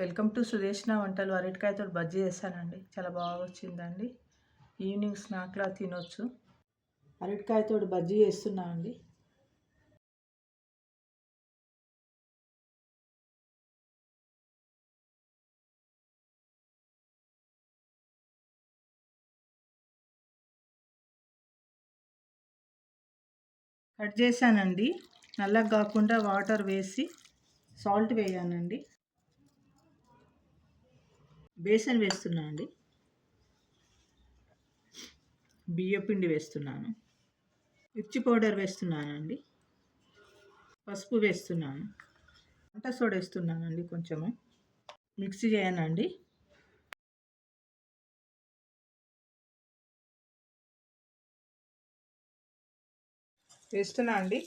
Welcome to Sudeshna వంటలు. అరటికాయతో బజ్జీ చేశానండి, చాలా బాగా వచ్చిందండి. ఈవినింగ్ స్నాక్లా తినొచ్చు. అరటికాయతో బజ్జీ చేస్తున్నా అండి. కట్ చేశానండి, నల్లగా కాకుండా వాటర్ వేసి సాల్ట్ వేయానండి. బేసన్ వేస్తున్నా అండి, బియ్యపిండి వేస్తున్నాను, మిర్చి పౌడర్ వేస్తున్నానండి, పసుపు వేస్తున్నాను, వంట సోడా వేస్తున్నానండి, కొంచెము మిక్సీ చేయనండి. వేస్తున్నా అండి.